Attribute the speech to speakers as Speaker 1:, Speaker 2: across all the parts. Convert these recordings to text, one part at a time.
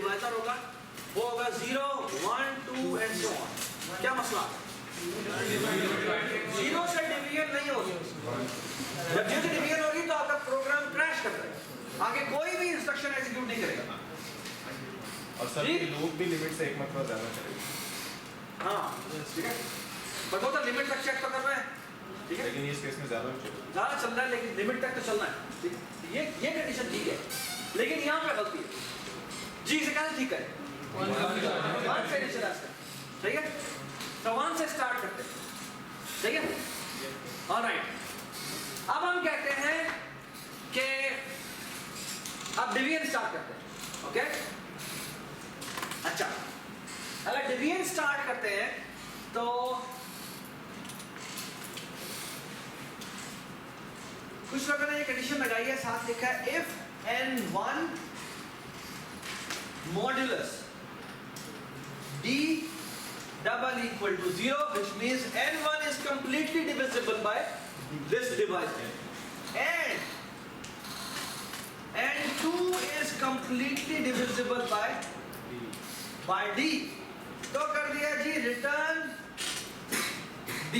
Speaker 1: Divisor होगा वो होगा 0, 1, 2 एंड सो ऑन। क्या मसला? 0 से डिवीजन नहीं हो सकती। जब 0 से डिवीजन होगी तो आपका प्रोग्राम क्रैश कर देगा, आगे कोई भी इंस्ट्रक्शन एग्जीक्यूट नहीं करेगा।
Speaker 2: और सर लूप भी लिमिट से एक मतलब ज्यादा चलेगा।
Speaker 1: हाँ ठीक है, पर वो तो लिमिट तक चेक तो कर रहे हैं, ठीक है,
Speaker 2: लेकिन इस केस में ज्यादा
Speaker 1: चल रहा है, लेकिन लिमिट तक तो चलना है, ठीक है। ये कंडीशन ठीक है, लेकिन यहाँ पे गलती है। जी से कैसे ठीक है? 1 से इनिशियलाइज करते हैं, ठीक है, तो 1 से स्टार्ट करते हैं, ठीक है, ऑलराइट। अब हम कहते हैं कि अब डिवीजन स्टार्ट करते हैं, ओके। अच्छा, अगर डिवीजन स्टार्ट करते हैं तो कुछ लोगों ने ये कंडीशन लगाई है, साथ लिखा है if n1 modulus d double equal to 0, which means n1 is completely divisible by this divisor, and n2 is completely divisible by d, तो कर दिया जी रिटर्न d।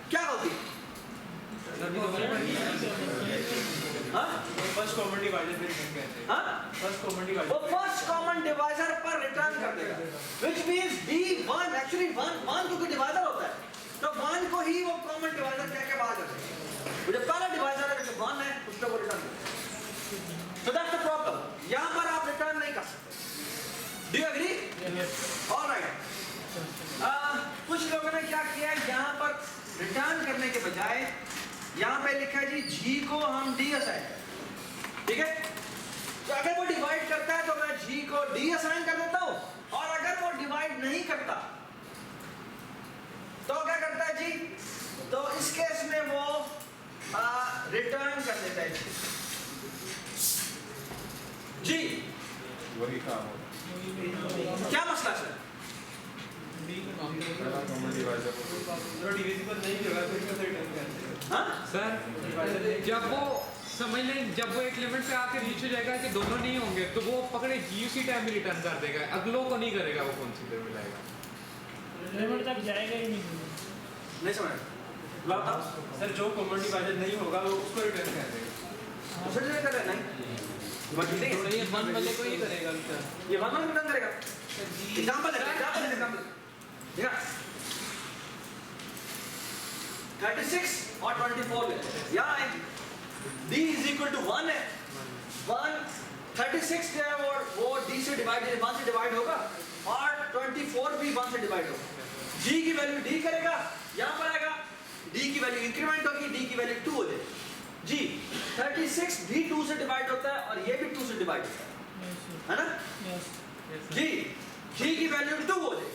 Speaker 1: क्या होती है?
Speaker 3: फर्स्ट कॉमन डिवाइजर पे रिटर्न कहते हैं।
Speaker 1: हाँ?
Speaker 3: फर्स्ट कॉमन डिवाइजर
Speaker 1: वो फर्स्ट कॉमन डिवाइजर पर रिटर्न कर देगा, which means d1 एक्चुअली 1 क्योंकि डिवाइजर होता है, तो 1 को ही वो कॉमन डिवाइजर कह के बाहर कर देगा। वो जो पहला डिवाइजर है जो 1 है उस पर वो रिटर्न करेगा। So that's the problem. यहाँ पर आप रिटर्न नहीं कर सकते। Do you agree? All right. कुछ लोगों ने क्या किया है, यहाँ पर रिटर्न करने के बजाय यहाँ पे लिखा है जी g को हम d असाइन करें, ठीक है। तो अगर वो डिवाइड करता है तो मैं g को d असाइन कर देता हूँ, और अगर वो डिवाइड नहीं करता तो क्या करता है जी, तो इस केस में वो रिटर्न कर देता है जी।
Speaker 2: वही काम होगा।
Speaker 1: क्या मसला है सर?
Speaker 3: डिविजिबल नहीं होगा तो इसका रिटर्न कहते हैं।
Speaker 1: हाँ?
Speaker 4: सर जब वो समझ लें, जब वो एक लिमिट पे आके रीच हो जाएगा कि दोनों नहीं होंगे तो वो पकड़े जी उसी टाइम में रिटर्न कर देगा, अगलों को नहीं करेगा, वो कंसीडर में लाएगा,
Speaker 5: लिमिट तक जाएगा ही
Speaker 1: नहीं समझ।
Speaker 3: सर जो कॉमन डिवाइजर नहीं होगा वो उसको रिटर्न कर देगा।
Speaker 1: दूसरे जगह कर नहीं,
Speaker 3: तो ये 1 वाले को ही करेगा रिटर्न।
Speaker 1: ये 1 रिटर्न करेगा। एग्जांपल एग्जांपल 36 और 24 लेते हैं। यहाँ d इज इक्वल टू 1 है, 1 36 जो है वो d से डिवाइड 1 से डिवाइड होगा, और 24 भी 1 से डिवाइड होगा। g की वैल्यू d करेगा, यहाँ पर आएगा d की वैल्यू इंक्रीमेंट होगी, d की वैल्यू 2 हो जाएगी। जी 36 भी 2 से डिवाइड होता है और ये भी 2 से डिवाइड होता है ना जी। g की वैल्यू 2 हो जाएगी,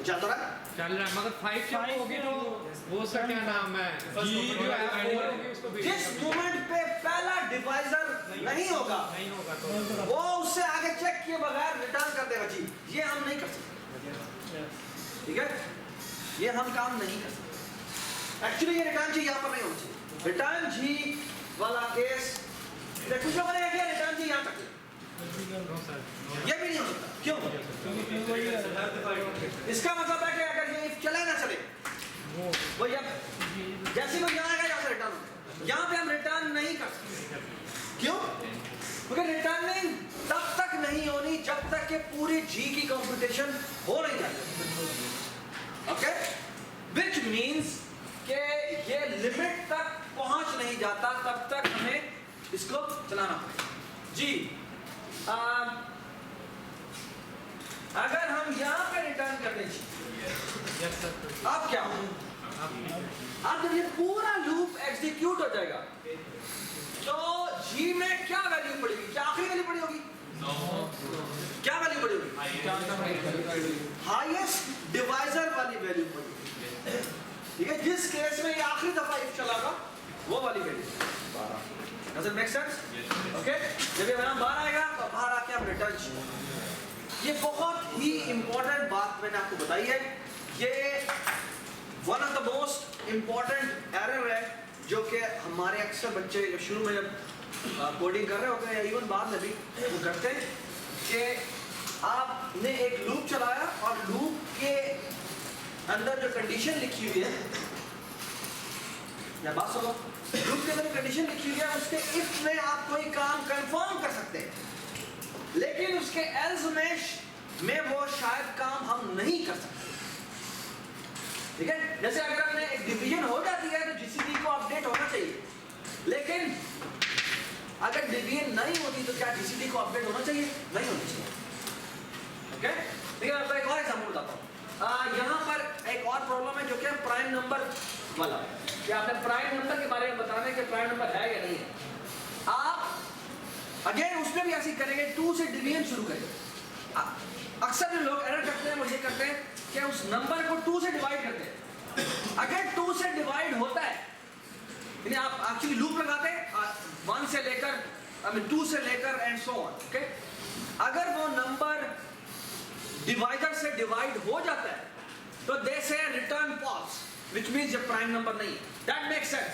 Speaker 1: चल रहा है
Speaker 4: मगर 5 जब होगी तो वो सर क्या नाम है जी जो है 4 होगी उसको भेज
Speaker 1: जिस मोमेंट पे पहला डिवाइजर नहीं होगा
Speaker 4: तो
Speaker 1: वो उससे आगे चेक किए बगैर रिटर्न कर देगा जी। ये हम नहीं कर सकते, ठीक है, ये हम काम नहीं कर सकते। एक्चुअली ये रिटर्न जी यहाँ पर नहीं होना चाहिए। रिटर्न जी वाला केस कुछ लोगों ने किया, रिटर्न जी यहाँ तक ये भी नहीं हो सकता। क्यों? इसका मतलब है कि अगर ये चले ना चले वो जैसे कोई यहाँ आएगा यहाँ से रिटर्न होगा, यहाँ पे हम रिटर्न नहीं कर सकते। क्यों? क्योंकि रिटर्निंग तब तक नहीं होनी जब तक कि पूरी जी की कंप्यूटेशन हो नहीं जाती, ओके, विच मीन्स कि ये लिमिट तक पहुंच नहीं जाता, तब तक हमें इसको चलाना पड़ेगा जी। अगर हम यहाँ पे रिटर्न करने चाहिए अब क्या हो, अब जब ये पूरा लूप एग्जीक्यूट हो जाएगा तो जी में क्या वैल्यू पड़ेगी, क्या आखिरी वैल्यू पड़ी होगी, क्या वैल्यू पड़ी होगी, हाईएस्ट डिवाइजर वाली वैल्यू पड़ी, ठीक है। जिस केस में ये आखिरी दफा इफ चलागा वो वाली value 12। Does it make sense? Okay? जब ये नाम बाहर आएगा तो बाहर आके हम रिटर्न, ये बहुत ही इंपॉर्टेंट बात मैंने आपको बताई है। ये one of the most important error है जो कि हमारे अक्सर बच्चे शुरू में जब कोडिंग कर रहे होते हैं या इवन बाद में भी वो करते हैं कि आपने एक लूप चलाया और लूप के अंदर जो कंडीशन लिखी हुई है, या बात सुनो, लूप के अंदर कंडीशन लिखी हुई है उसके इफ में आप कोई काम कंफर्म कर सकते हैं, लेकिन उसके एल्स में वो शायद काम हम नहीं कर सकते। ठीक है, जैसे अगर हमने एक डिवीजन हो जाती है तो जीसीडी को अपडेट होना चाहिए, लेकिन अगर डिवीजन नहीं होती तो क्या जीसीडी को अपडेट होना चाहिए? नहीं होना चाहिए। ओके, देखिए मैं आपको एक और एग्जांपल बताता हूँ। यहाँ पर एक और प्रॉब्लम है जो कि प्राइम नंबर वाला, कि आपने प्राइम नंबर के बारे में बताना है कि प्राइम नंबर है या नहीं है। आप अगेन उसमें भी ऐसे करेंगे, 2 से डिवीजन शुरू करेंगे। अक्सर जो लोग एरर करते हैं वो ये करते हैं कि उस नंबर को 2 से डिवाइड करते हैं। अगर 2 से डिवाइड होता है, यानी आप एक्चुअली लूप लगाते हैं 1 से लेकर 2 से लेकर एंड सो ऑन। ओके, अगर वो नंबर डिवाइडर से डिवाइड हो जाता है तो दे से रिटर्न फॉल्स, व्हिच मींस ये प्राइम नंबर नहीं है। That makes sense.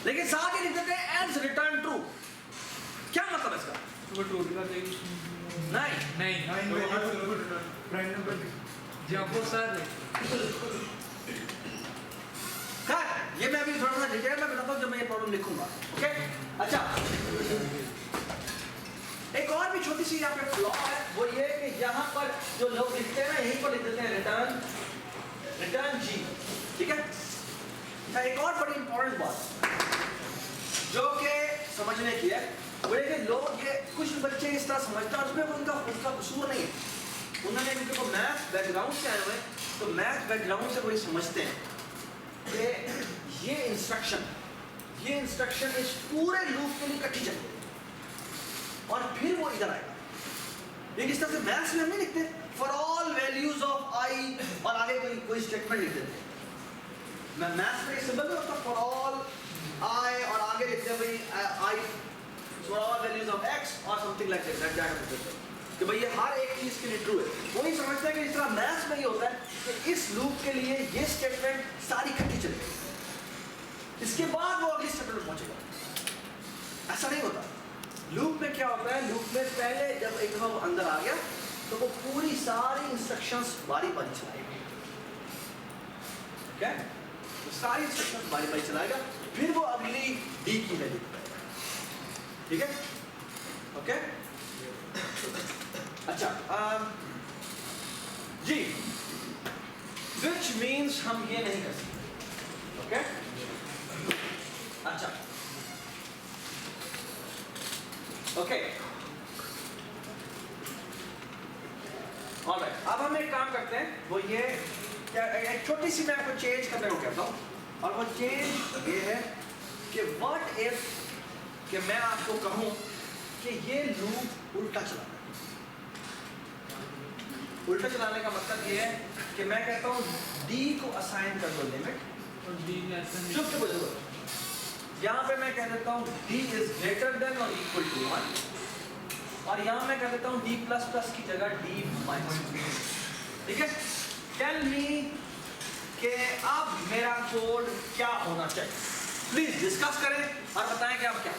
Speaker 1: लेकिन साथ ही लिख देते हैं एल्स रिटर्न ट्रू। क्या मतलब है इसका?
Speaker 3: वो ट्रू का चाहिए
Speaker 4: नहीं
Speaker 3: प्राइम नंबर
Speaker 4: जब वो सर
Speaker 1: ये मैं अभी थोड़ा सा डिटेल में बताता हूँ जब मैं ये प्रॉब्लम लिखूंगा। ओके, अच्छा, एक और भी छोटी सी यहाँ पे फ्लॉ है, वो ये कि यहाँ पर जो लोग लिखते हैं ना, यहीं पर लिख देते हैं रिटर्न जी। ठीक है, अच्छा, एक और बड़ी इंपॉर्टेंट बात जो कि समझने की है, वो ये कि लोग ये कुछ बच्चे इस तरह समझते हैं, उसमें उनका कसूर नहीं है। उन्होंने क्योंकि वो मैथ बैकग्राउंड से आए हुए हैं, तो मैथ बैकग्राउंड से वही समझते हैं कि ये इंस्ट्रक्शन इस पूरे लूप के लिए इकट्ठी चलेगी और फिर वो इधर आएगा। लेकिन इस तरह से मैथ्स में हम नहीं लिखते फॉर ऑल वैल्यूज ऑफ आई और आगे कोई स्टेटमेंट लिख देते हैं। मैं मैथ्स में सिंबल में होता फॉर ऑल आई और आगे लिखते हैं भाई I for all values of X और समथिंग लाइक दैट, कि भाई ये हर एक चीज के लिए ट्रू है। वही समझते हैं कि इस तरह मैथ्स में ये होता है कि इस लूप के लिए ये स्टेटमेंट सारी इकट्ठी चलेगी, इसके बाद वो अगली स्टेटमेंट पहुंचेगा। ऐसा नहीं होता। लूप में क्या होता है, लूप में पहले जब एक दफा अंदर आ गया तो वो पूरी सारी इंस्ट्रक्शंस बारी बारी चलाएगा। क्या तो सारी इंस्ट्रक्शंस बारी बारी चलाएगा, फिर वो अगली डी की वैल्यू बताएगा। ठीक है, ओके, अच्छा, जी, विच मीन्स हम ये नहीं कर सकते। ओके, अच्छा, ओके, ऑलराइट, अब हम एक काम करते हैं, वो ये क्या, एक छोटी सी मैं आपको चेंज करने को कहता हूँ, और वो चेंज ये है कि व्हाट इफ कि मैं आपको कहूँ कि ये लूप उल्टा चलाना है। उल्टा चलाने का मतलब ये है कि मैं कहता हूँ d को असाइन कर दो लिमिट, चुप के बजो, यहाँ पे मैं कह देता हूँ d इज ग्रेटर देन और इक्वल टू 1, और यहाँ मैं कह देता हूँ d प्लस प्लस की जगह d माइनस। ठीक है, टेल मी कि अब मेरा कोड क्या होना चाहिए, प्लीज डिस्कस करें और बताएं कि आप क्या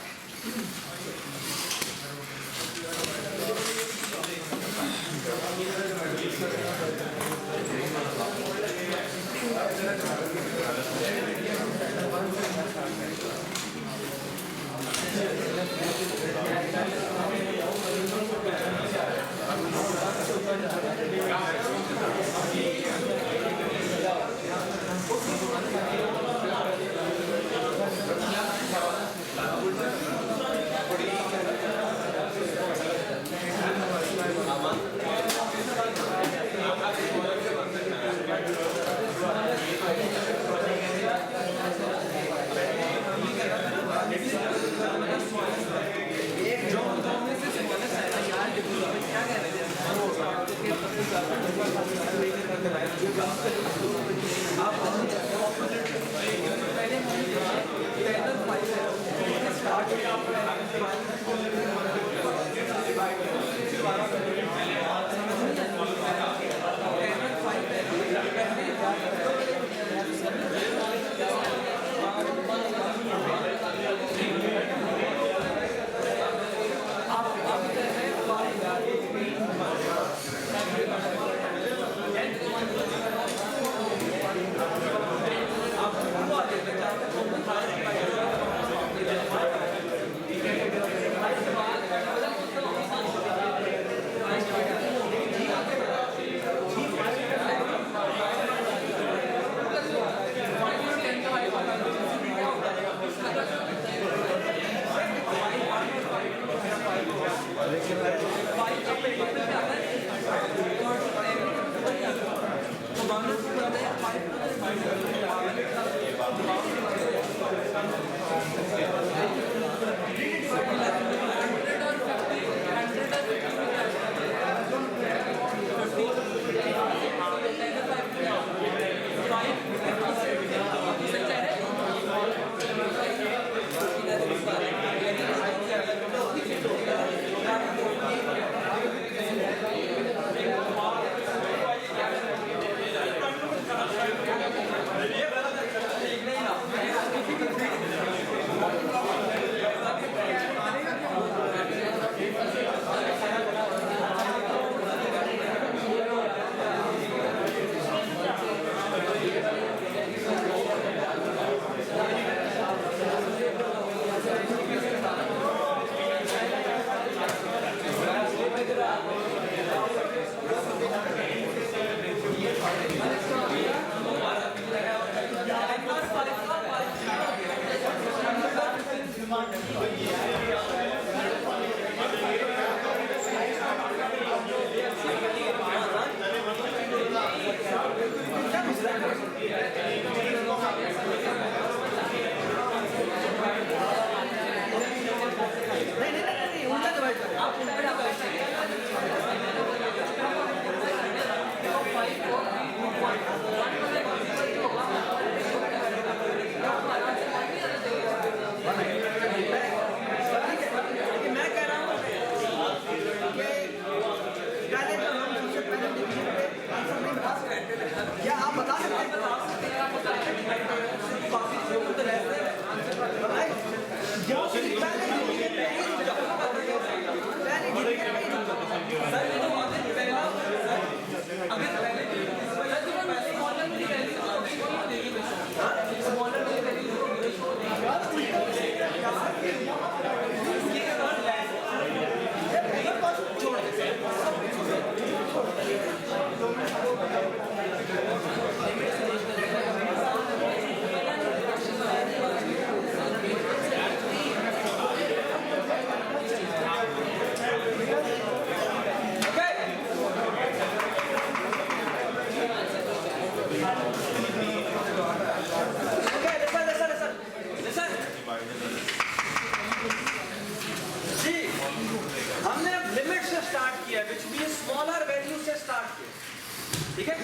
Speaker 1: ठीक है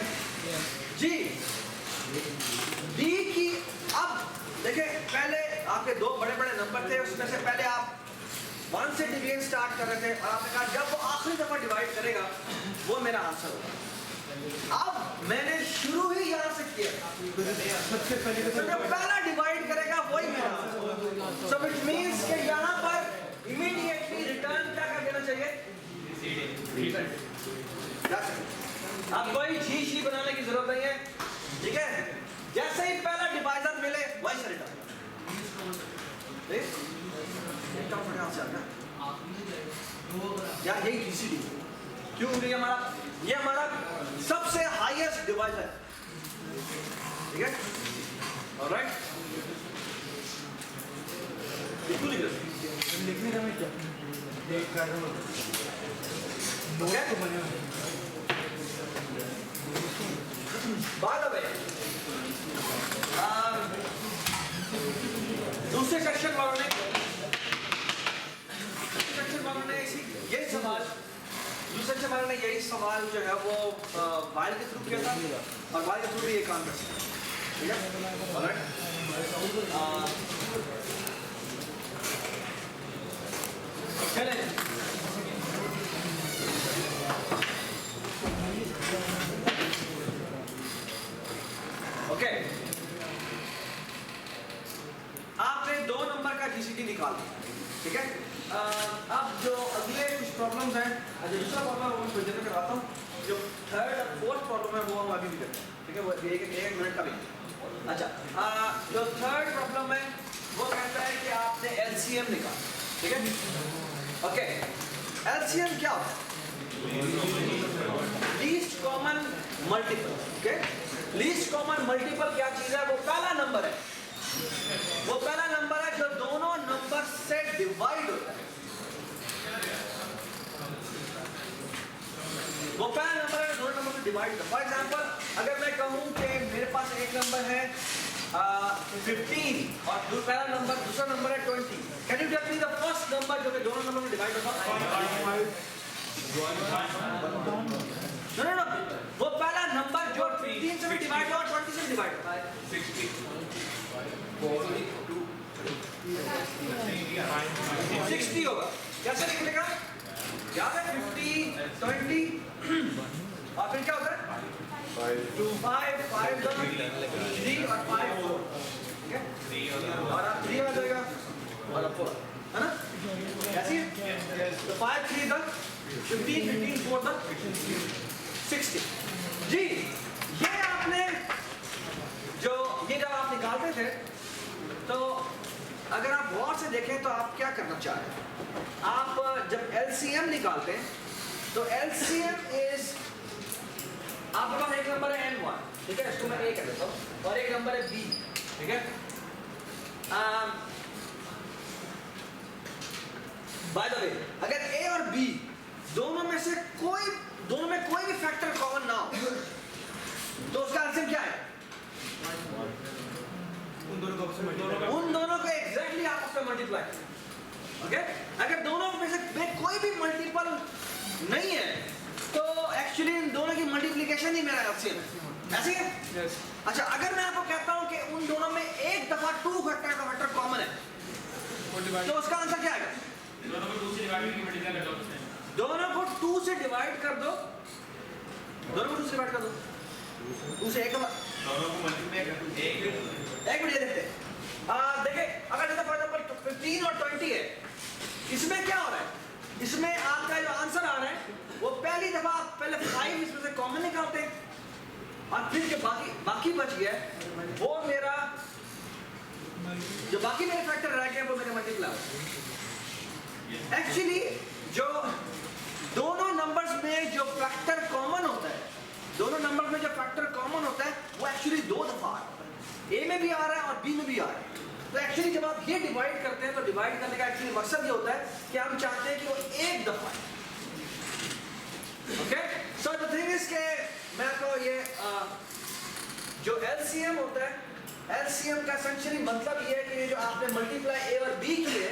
Speaker 1: जी। डी की अब देखिए, पहले आपके दो बड़े बड़े नंबर थे, उसमें से पहले आप 1 से डिवीजन स्टार्ट कर रहे थे और आपने कहा जब वो आखिरी दफा डिवाइड करेगा वो मेरा आंसर होगा। अब मैंने शुरू ही यहाँ से किया,
Speaker 3: सबसे पहले
Speaker 1: तो जब पहला डिवाइड करेगा वही मेरा आंसर। सो इट मींस कि यहाँ पर इमीडिएटली रिटर्न क्या कर देना चाहिए? अब कोई शी बनाने की जरूरत नहीं है, ठीक है। जैसे ही पहला डिवाइजर मिले वही से रिटर्न। या यही जीसीडी क्यों? क्योंकि ये हमारा सबसे हाईएस्ट डिवाइजर है, ठीक है। ऑलराइट, बिल्कुल
Speaker 3: लिखने का मैं क्या
Speaker 1: बाय द वे, दूसरे सेक्शन वालों ने यही सवाल, दूसरे सेक्शन वालों ने यही सवाल जो है वो वाइल के थ्रू किया था और वाइल के थ्रू भी ये काम कर सकते हैं, ठीक है। ऑलराइट, चलें ओके। आपने 2 नंबर का जीसीडी निकाल दिया, ठीक है। अब जो अगले कुछ प्रॉब्लम्स हैं, जो दूसरा प्रॉब्लम है वो मैं थोड़ी देर में करवाता हूँ। जो थर्ड और फोर्थ प्रॉब्लम है वो हम अभी भी करते हैं, ठीक है। वो एक मिनट का भी। अच्छा, जो थर्ड प्रॉब्लम है वो कहता है कि आपने एलसीएम निकाला, ठीक है। ओके, एलसीएम क्या होता है? Least common multiple, okay. Least common multiple क्या चीज है? वो पहला नंबर है, वो पहला नंबर है जो दोनों नंबर से डिवाइड होता है। वो पहला नंबर है दोनों नंबर से डिवाइड होता है। फॉर एग्जांपल, अगर मैं कहूं कि मेरे पास एक नंबर है 15 और पहला नंबर, दूसरा नंबर है 20, can you tell me the first number जो कि दोनों नंबर में डिवाइड होता है? नो, वो पहला नंबर जो 15 से भी डिवाइड हो और 20 से डिवाइड होता है 60 होगा। कैसे निकलेगा? याद है 50, 20 और फिर क्या होता है? 2, 5, 5 3 और 5 4, ठीक है। और आप 3 आ जाएगा और अब 4, है ना? ऐसी है। तो 5 3 तक 15 15 4 तक 60 जी। ये आपने जब आप निकालते थे तो अगर आप गौर से देखें तो आप क्या करना चाह रहे हैं? आप जब एलसीएम निकालते हैं तो एलसीएम इज, आपके पास एक नंबर है n1, ठीक है, इसको मैं a कर देता हूं, और एक नंबर है b, ठीक है। बाय द वे, अगर a और b दोनों में कोई भी फैक्टर कॉमन ना हो तो उसका एलसीएम क्या है?
Speaker 3: उन
Speaker 1: दोनों को एग्जैक्टली आपस में मल्टीप्लाई, ओके। अगर दोनों में से कोई भी मल्टीपल नहीं है तो एक्चुअली इन दोनों की मल्टीप्लिकेशन ही मेरा एलसीएम है, ऐसे है।
Speaker 3: यस।
Speaker 1: अच्छा, अगर मैं आपको कहता हूं कि उन दोनों में एक दफा 2 फैक्टर का फैक्टर कॉमन है तो उसका आंसर क्या आएगा? दोनों को 2 से डिवाइड कर दो, दोनों को 2 से डिवाइड कर दो, 2 से 1
Speaker 2: दोनों को मल्टीप्लाई कर दो,
Speaker 1: एक मिनट देखते हैं। देखिए, अगर जैसे फॉर एग्जांपल 15 और 20 है, इसमें क्या हो रहा है? इसमें आपका जो आंसर आ रहा है वो पहली दफा आप पहले 5 इसमें से कॉमन निकालते हैं और फिर जो बाकी बच गया वो मेरा, जो बाकी मेरे फैक्टर रह गए वो मेरे मल्टीप्लाई। एक्चुअली जो दोनों नंबर्स में जो फैक्टर कॉमन होता है, दोनों नंबर्स में जो फैक्टर कॉमन होता है वो एक्चुअली 2 दफा आ रहा है, ए में भी आ रहा है और बी में भी आ रहा है। तो एक्चुअली जब आप ये डिवाइड करते हैं तो डिवाइड करने का एक्चुअली मकसद ये होता है कि हम चाहते हैं कि वो एक दफा है, okay. So the thing is के मैं आपको ये जो एलसीएम होता है, एलसीएम का एसेंशियली मतलब ये है कि ये जो आपने मल्टीप्लाई ए और बी किए,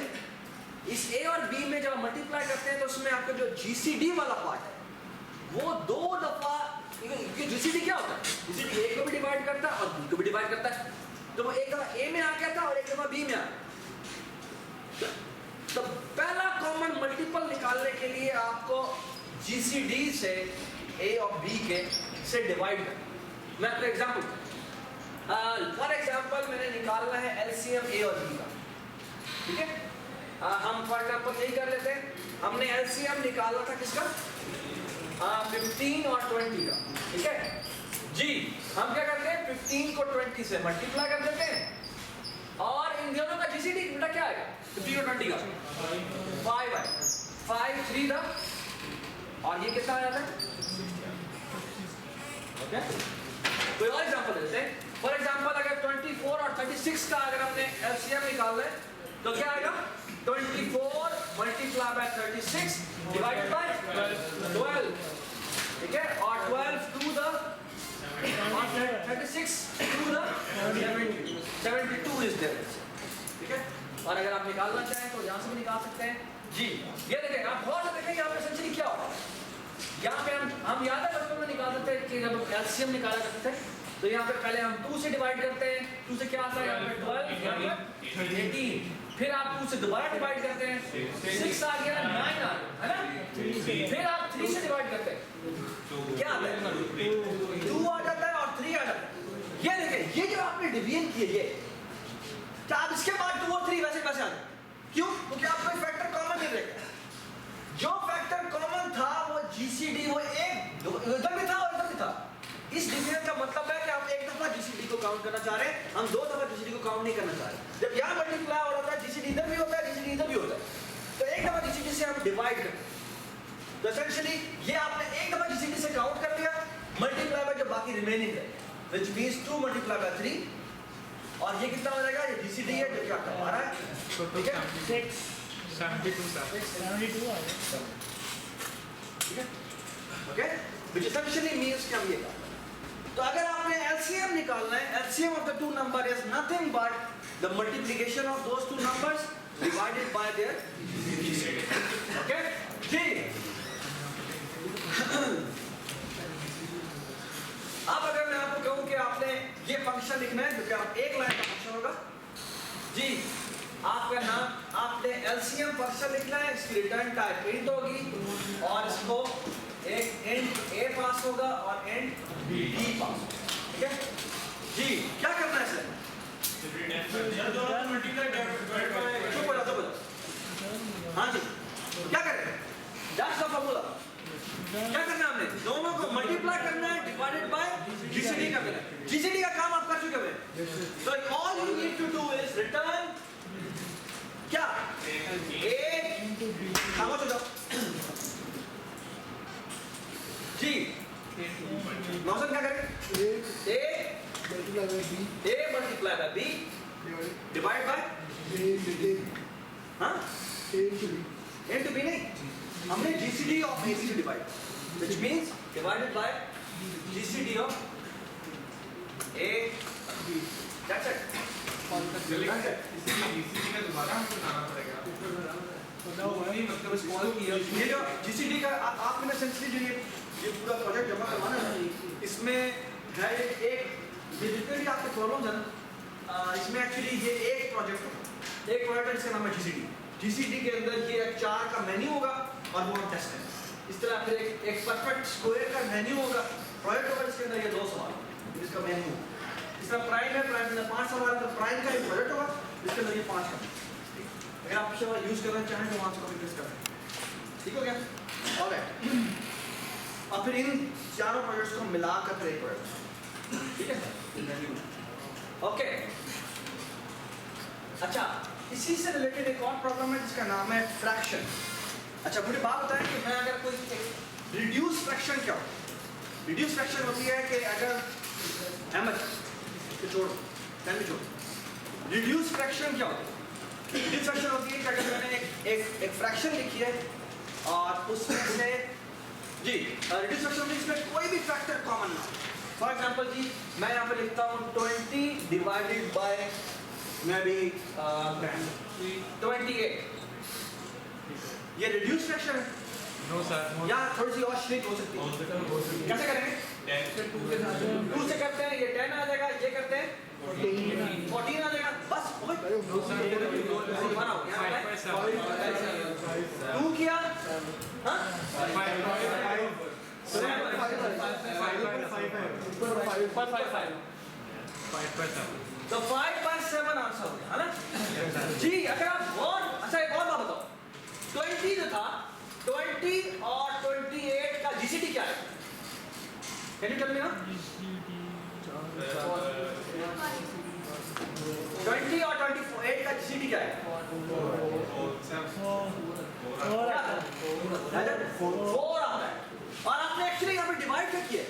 Speaker 1: इस ए और बी में जब मल्टीप्लाई करते हैं तो उसमें आपका जो जीसीडी वाला पार्ट है वो 2 दफा ये जीसीडी क्या होता है? जीसीडी ए को भी डिवाइड करता है और बी को भी डिवाइड करता है। तो वो एक दफा ए में आ गया था और एक दफा बी में आ गया। तो पहला कॉमन मल्टीपल निकालने के लिए आपको जीसीडी से ए और बी के से डिवाइड करना। मैं आपको एग्जांपल फॉर एग्जांपल मैंने निकालना है एलसीएम ए और बी का, ठीक है? हम फॉर एग्जांपल यही कर लेते हैं, हमने एलसीएम निकाला था किसका? 15 और 20 का, ठीक है जी। हम क्या करते हैं, 15 को 20 से मल्टीप्लाई कर देते हैं और इन दोनों का जीसीडी बेटा क्या आएगा? 15 और 20 का 5 आएगा, 5 3 था और ये कितना आ जाता है? ओके, कोई और एग्जांपल लेते हैं। फॉर एग्जांपल अगर 24 और 36 का अगर हमने एलसीएम निकालना है तो क्या आएगा? 24 मल्टीप्लाई बाय 36 डिवाइडेड बाय 12, ठीक है? और 12 to the 36 to the 72 is there, ठीक है? और अगर आप निकालना चाहें तो यहाँ से भी निकाल सकते हैं जी। ये देखें, आप बहुत से देखें यहाँ पे एसेंशियली क्या होता है। यहाँ पे हम याद है बचपन में निकालते थे कि जब एलसीएम निकाला करते थे तो यहाँ पे पहले हम 2 से डिवाइड करते हैं, 2 से क्या आता है? यहाँ पे 12, यहाँ पे 18, फिर आप 2 से दोबारा डिवाइड करते हैं, 6 आ गया, 9 आ गया, है ना? फिर आप 3 से डिवाइड करते हैं, क्या आता है? 2 आ जाता है और 3 आ जाता है। ये देखें, ये जो आपने डिवीजन किए ये क्या आप इसके बाद 2 और 3 वैसे वैसे आ जाए? क्यों? क्योंकि आपको फैक्टर कॉमन नहीं रहेगा। जो फैक्टर कॉमन था वो जीसीडी वो एक इधर भी था और इधर भी था। इस डिवीजन का मतलब है कि हम एक दफा जीसीडी को काउंट करना चाह रहे हैं, हम 2 दफा जीसीडी को काउंट नहीं करना चाह रहे। जब यहाँ मल्टीप्लाई हो रहा था जीसीडी इधर भी होता है, जीसीडी इधर भी होता है, तो एक दफा जीसीडी से हम डिवाइड करते हैं। तो एसेंशियली ये आपने एक दफा जीसीडी से काउंट कर लिया, मल्टीप्लाई बाय जो बाकी रिमेनिंग है, व्हिच मींस 2 मल्टीप्लाई बाय 3, और ये कितना हो जाएगा? ये जीसीडी है जो क्या हमारा है, ठीक है?
Speaker 4: 72 था,
Speaker 5: 72 आ गया,
Speaker 1: ठीक है? ओके, व्हिच एसेंशियली मींस कि हम ये कर। तो अगर आपने एलसीएम निकालना है, LCM of the two number is nothing but the multiplication of those two numbers divided by their GCD, okay जी। अब अगर मैं आपको कहूं कि आपने ये फंक्शन लिखना है जो कि आप एक लाइन का फंक्शन होगा जी, आपका नाम आपने एलसीएम फंक्शन लिखना है, इसकी रिटर्न टाइप इंट होगी और इसको एक इंट ए पास होगा और इंट बी पास होगा, ठीक है जी। क्या करना है सर? चुप हो जाओ, हाँ जी, क्या करें? That's the formula. क्या करना है हमने? दोनों को मल्टीप्लाई करना है, डिवाइडेड बाय जीसीडी का करना है। जीसीडी का काम आप कर चुके हैं, so all you need to do is return क्या? ए खामोश हो जाओ जी। नौशन क्या करें? A multiply by B divide by हाँ ए टू बी नहीं, हमने जीसीडी ऑफ ए से divide, which means divided by GCD of A B, that's it.
Speaker 2: GCD का दोबारा हमको लाना पड़ेगा, मतलब स्मॉल की
Speaker 1: ये जो जीसीडी का आपने एसेंशियली जो ये पूरा प्रोजेक्ट जमा करवाना है, इसमें है एक ये जितने भी आपके प्रॉब्लम्स हैं ना, इसमें एक्चुअली ये एक प्रोजेक्ट है जिसका नाम है जीसीडी। जीसीडी के अंदर ये 4 का मेन्यू होगा और वो हम टेस्ट करेंगे। इस तरह फिर एक परफेक्ट स्क्वायर का मेन्यू होगा, प्रोजेक्ट होगा जिसके अंदर ये 2 सवाल इसका मेन्यू। इस तरह प्राइम है, प्राइम के अंदर 5 सवाल है, तो प्राइम का एक प्रोजेक्ट होगा जिसके अंदर ये 5 का। अगर आप इसे यूज करना चाहें तो वहाँ से कॉपी पेस्ट करें, ठीक हो गया? ऑलराइट, और फिर इन चारों प्रोजेक्ट्स को मिलाकर फिर एक प्रोजेक्ट, ठीक है सर? ओके, अच्छा, इसी से रिलेटेड एक और प्रॉब्लम है जिसका नाम है फ्रैक्शन। अच्छा, मुझे बात बताएं कि मैं अगर कोई रिड्यूस फ्रैक्शन क्या होता है? रिड्यूस फ्रैक्शन होती है कि अगर अहमद छोड़ो, टाइम भी छोड़ो। रिड्यूस फ्रैक्शन क्या होती है? रिड्यूस फ्रैक्शन होती है कि अगर मैंने एक फ्रैक्शन लिखी है और उसमें से जी रिड्यूस फ्रैक्शन में इसमें कोई भी फैक्टर कॉमन ना हो। फॉर एग्जांपल जी मैं यहाँ पे लिखता हूँ 20 डिवाइडेड बाय मैं भी 28, ये रिड्यूस फ्रैक्शन है।
Speaker 4: नो सर,
Speaker 1: यहाँ थोड़ी सी और श्रिंक हो सकती है, कैसे करेंगे? 2 से करते हैं, ये 10 आ जाएगा, ये करते हैं 14 आ जाएगा, बस हो गई। बनाओ, यहाँ पे 2 किया, हाँ?
Speaker 4: 5/7
Speaker 1: तो 5/7 आंसर हो गया, है ना? जी, अगर आप और अच्छा एक और बात बताओ, 20 जो था, 20 और 28 का जीसीडी क्या है? कैन यू टेल मी ना? 20 और 28 का जीसीडी क्या है? 4 आता है। और आपने एक्चुअली यहाँ पे डिवाइड क्या किया?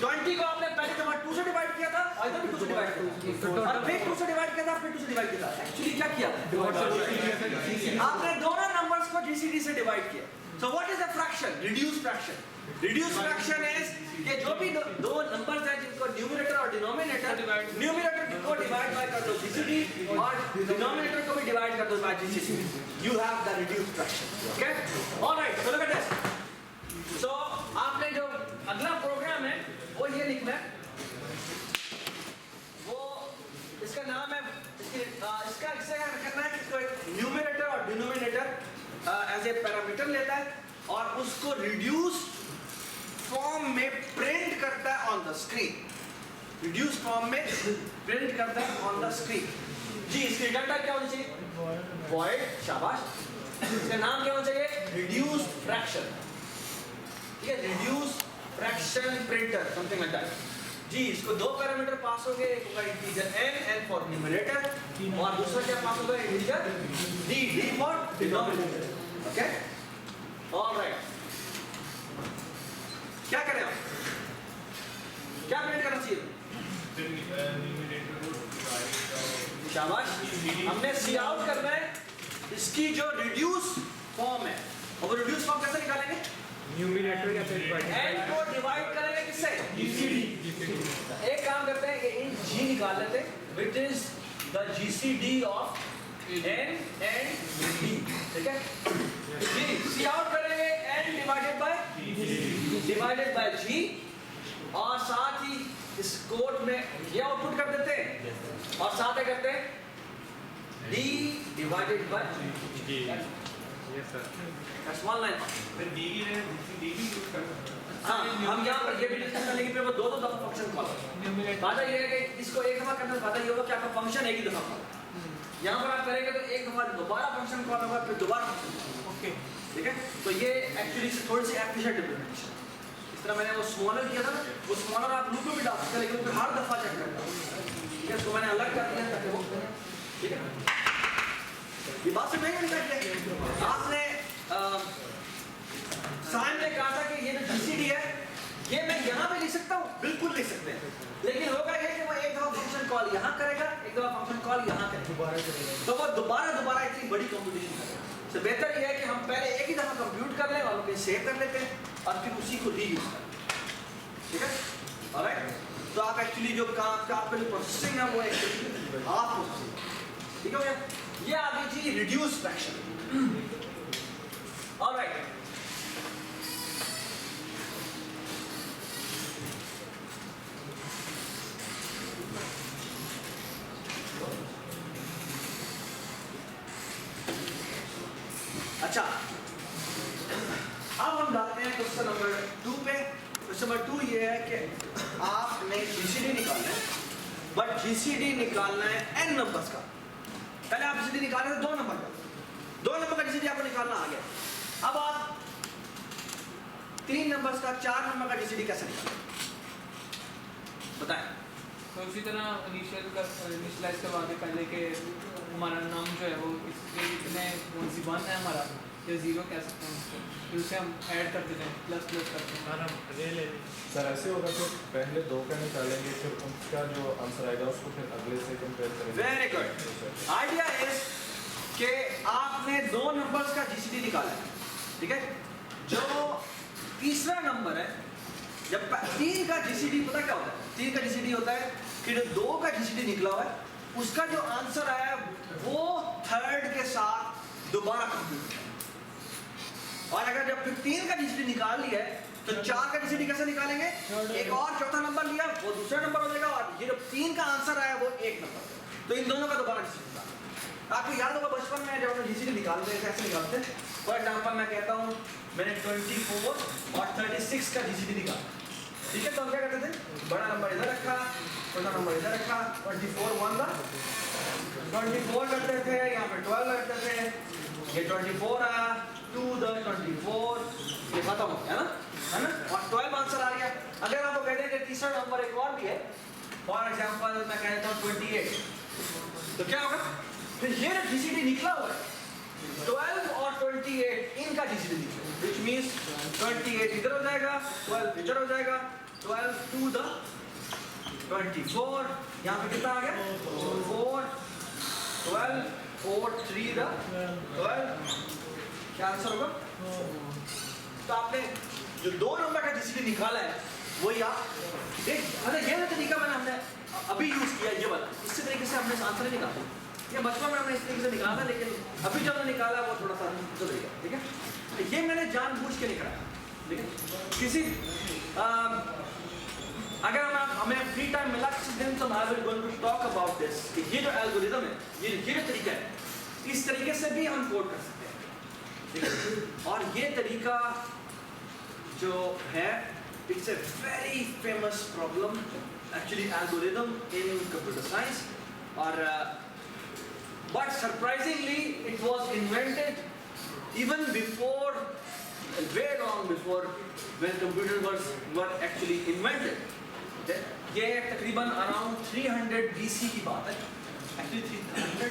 Speaker 1: 20 को आपने पहले दफा 2 से डिवाइड किया था, और इधर भी 2 से डिवाइड किया था, और फिर 2 से डिवाइड किया था, फिर 2 से डिवाइड किया था। एक्चुअली क्या किया? आपने दोनों नंबर्स को जीसीडी से डिवाइड किया। So what is the fraction? Reduce fraction. Reduce fraction is कि जो भी दो नंबर्स हैं जिनको न्यूमरेटर और डिनोमिनेटर, न्यूमरेटर को डिवाइड बाय कर दो जीसीडी और डिनोमिनेटर को भी डिवाइड कर दो by GCD. You have the reduce fraction. Okay, alright, so look at this. So आपने जो अगला प्रोग्राम है वो ये लिखना है, वो इसका नाम है, इसका करना है कि इसको न्यूमरेटर और डिनोमिनेटर एज ए पैरामीटर लेता है और उसको रिड्यूस फॉर्म में प्रिंट करता है on the screen. Reduce form में प्रिंट करता है ऑन द स्क्रीन। जी, इसकी रिटर्न टाइप क्या होनी चाहिए? वॉइड, शाबाश। इसका नाम क्या होना चाहिए? Reduce fraction. ठीक है, reduce fraction printer, something like that. जी, इसको दो पैरामीटर पास हो गए, एक होगा इंटीजर n फॉर न्यूमरेटर, और दूसरा क्या पास होगा? Integer d for denominator. Okay, alright, क्या करें आप? क्या प्रिंट करना चाहिए? शाबाश, हमने सी आउट करना है इसकी जो रिड्यूस फॉर्म है, और वो रिड्यूस फॉर्म कैसे निकालेंगे?
Speaker 4: न्यूमरेटर या फिर
Speaker 1: n को डिवाइड करेंगे किससे? जीसीडी। एक काम करते हैं कि इन g निकाल लेते हैं, which is the GCD of n and d। ठीक है, जी, सी आउट करेंगे n डिवाइडेड बाय g, और साथ ही इस कोड में ये आउटपुट कर देते हैं, और साथ ही करते हैं d divided by g।
Speaker 4: Yes sir,
Speaker 1: That's one line.
Speaker 3: फिर डी की जगह डी भी यूज कर सकते हैं।
Speaker 1: हाँ, हम यहाँ पर ये भी डिस्कस कर लेंगे, फिर वो दो दफा फंक्शन कॉल। बात ये है कि इसको एक दफा करने से फायदा ये होगा कि आपका फंक्शन एक ही दफा कॉल। यहाँ पर आप करेंगे तो एक दफा दोबारा फंक्शन कॉल होगा, फिर दोबारा फंक्शन। ओके, ठीक है, तो ये एक्चुअली थोड़ी सी एफिशिएंट इम्प्लीमेंटेशन। इस तरह मैंने वो स्मॉलर किया था ना, वो स्मॉलर आप लूप में भी डाल सकते हैं, लेकिन फिर हर दफा चेक करता हूँ। ठीक है, इसको मैंने अलग कर दिया ताकि वो, ठीक है, ये बात से नहीं करता है। आपने साइन ने कहा था कि ये जो जीसीडी है ये मैं यहाँ पे लिख सकता हूँ, बिल्कुल लिख सकते हैं, लेकिन होगा ये कि वो एक दफा फंक्शन कॉल यहाँ करेगा, एक दफा फंक्शन कॉल यहाँ करेगा, तो वो दोबारा इतनी बड़ी कंप्यूटेशन करेगा। तो बेहतर ये है कि हम पहले एक ही दफा कंप्यूट कर लें और उसे सेव कर लेते हैं और फिर उसी को रीयूज करें। ठीक है, ऑलराइट, तो आप एक्चुअली जो काम का आपका जो प्रोसेसिंग है वो एक्चुअली आप प्रोसेसिंग, ठीक है, ये आ गई जी रिड्यूस फ्रैक्शन। ऑलराइट, अच्छा, अब हम डालते हैं क्वेश्चन नंबर 2 पे। क्वेश्चन नंबर 2 ये है कि आपने जीसीडी निकालना है, बट जीसीडी निकालना है n नंबर्स का। पहले आप जीसीडी निकाल रहे थे 2 नंबर का, 2 नंबर का जीसीडी आपको निकालना आ गया। अब आप 3 नंबर्स का, 4 नंबर का जीसीडी कैसे निकालें, बताएं।
Speaker 6: तो उसी तरह इनिशियलाइज करवा के पहले के हमारा नाम जो है वो इसके इतने 1 है हमारा या 0 कह सकते हैं उसको, फिर उसे हम ऐड कर देते हैं, प्लस करते हैं।
Speaker 2: सर ऐसे होगा तो पहले 2 का निकालेंगे, फिर उसका जो आंसर आएगा उसको फिर अगले से कंपेयर करेंगे।
Speaker 1: वेरी गुड, आइडिया इज कि आपने 2 नंबर्स का जीसीडी निकाला है, ठीक है, जो तीसरा नंबर है, जब 3 का जीसीडी पता क्या होता है? 3 का जीसीडी होता है कि जो 2 का जीसीडी निकला हुआ है उसका जो आंसर आया है वो थर्ड के साथ दोबारा कंप्यूट किया, और अगर जब फिर 3 का जीसीडी निकाल लिया है तो 4 का जीसीडी कैसे निकालेंगे? एक और चौथा नंबर लिया, वो दूसरा नंबर हो जाएगा, और ये जो 3 का आंसर आया वो 1 नंबर। तो इन दोनों का दोबारा जीसीडी निकालना। आपको याद होगा बचपन में जब हम जीसीडी निकालते थे कैसे निकालते हैं? फॉर एग्जाम्पल मैं कहता हूँ मैंने 24 और 36 का जीसीडी निकाला, ठीक है? तो हम क्या करते थे? बड़ा नंबर इधर रखा, छोटा नंबर इधर रखा, 24 1 का 24 करते थे, यहाँ पे 12 करते थे, ये 24 आया, 2 the 24, ये खत्म हो गया ना, है ना? और 12 आंसर आ गया। अगर आपको कहते हैं कि तीसरा नंबर एक और भी है, फॉर एग्जाम्पल मैं कहता हूँ 28, तो क्या होगा? तो ये जीसीडी निकला हुआ है, 12 और 28 इनका जीसीडी निकला, which means 28 इधर हो जाएगा, 12 इधर हो जाएगा, 12 to the 24, यहाँ पे कितना आ गया? 4, 12, 4, 3 the 12, क्या आंसर होगा? तो आपने जो 2 नंबर का जीसीडी निकाला है वही आप अच्छा ये तरीका हमने अभी यूज किया, ये वाला इसी तरीके से हमने आंसर नहीं निकाला। ये बचपन में हमने इस तरीके से निकाला था, लेकिन अभी जब हमने निकाला वो थोड़ा सा सुधरेगा, ठीक है? तो ये मैंने जानबूझ के निकाला, ठीक है? किसी अगर हमें फ्री टाइम मिला किसी दिन तो I will going to talk about this, कि ये जो एल्गोरिथम है, ये जो तरीका है, इस तरीके से भी हम कोड कर सकते हैं, ठीक है? और ये तरीका जो है it's a very famous problem actually, algorithm in computer science, और but surprisingly it was invented even before, way long before when computers were actually invented. ये तकरीबन अराउंड 300 BC की बात है, एक्चुअली 300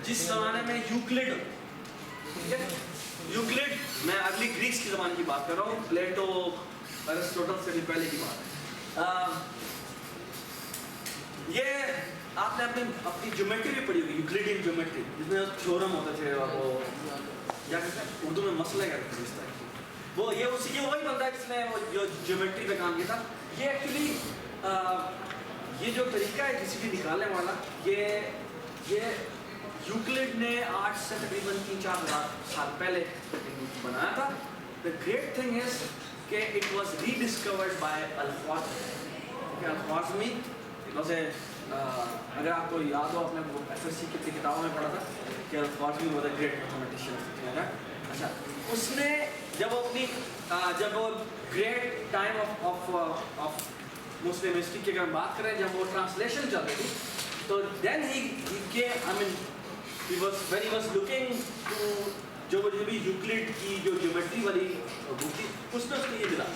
Speaker 1: जिस जमाने में यूक्लिड, ठीक है? यूक्लिड, मैं अर्ली ग्रीक्स की ज़माने की बात कर रहा हूँ, प्लेटो अरिस्टोटल से भी पहले की बात है। ये आपने अपनी ज्योमेट्री भी पढ़ी होगी, यूक्लिडियन ज्योमेट्री, जिसमें थ्योरम होते थे, और वो या उर्दू में मसले करते थे इस तरह की, वो ये वही बनता है जिसने वो जो ज्योमेट्री पे काम किया था। ये एक्चुअली ये जो तरीका है जीसीडी निकालने वाला, ये यूक्लिड ने आज से तकरीबन 3-4 हज़ार साल पहले बनाया था। द ग्रेट थिंग इज कि इट वॉज रीडिस्कवर्ड बाय अल-ख्वारिज़मी। अगर आपको याद हो, आपने वो एसएससी की किताबों में पढ़ा था कि अल-ख्वारिज़मी वाज अ ग्रेट मैथमेटिशियन। अच्छा, उसने जब वो great time of Muslim history की अगर बात करें, जब वो ट्रांसलेशन चल रही थी, तो then he was looking to जो भी यूक्लिड की जो ज्योमेट्री वाली बुक थी, उसमें उसने ये मिला,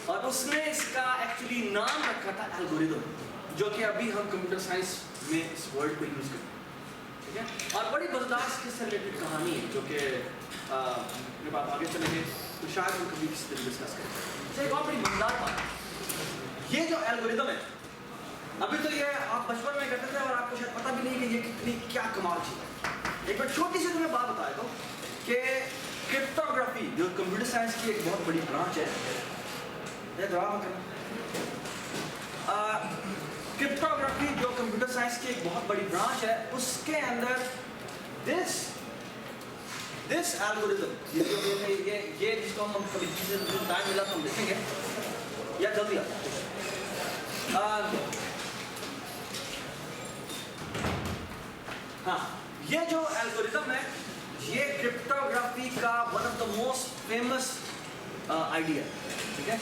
Speaker 1: और उसने इसका एक्चुअली नाम रखा था एल्गोरिथम, जो कि अभी हम कंप्यूटर साइंस में इस वर्ड को यूज़ करते हैं, ठीक है? और बड़ी मज़ेदार इससे रिलेटेड कहानी है, जो कि जब आप आगे चलेंगे तो शायद हम कभी किसी दिन डिस्कस करें। तो एक और बड़ी मज़ेदार बात, ये जो एल्गोरिथम है, अभी तो ये आप बचपन में करते थे और आपको शायद पता भी नहीं कि ये कितनी क्या कमाल चीज़ है। एक बार छोटी सी तुम्हें बात बताया दो कि क्रिप्टोग्राफी जो कंप्यूटर साइंस की एक बहुत बड़ी ब्रांच है, क्रिप्टोग्राफी जो कंप्यूटर साइंस की एक बहुत बड़ी ब्रांच है, उसके अंदर दिस एल्गोरिथम, ये जिसको हम कभी टाइम मिला तो हम देखेंगे, या जल्दी हाँ, ये जो एल्गोरिथम है, ये क्रिप्टोग्राफी का one of the most famous idea, ठीक है?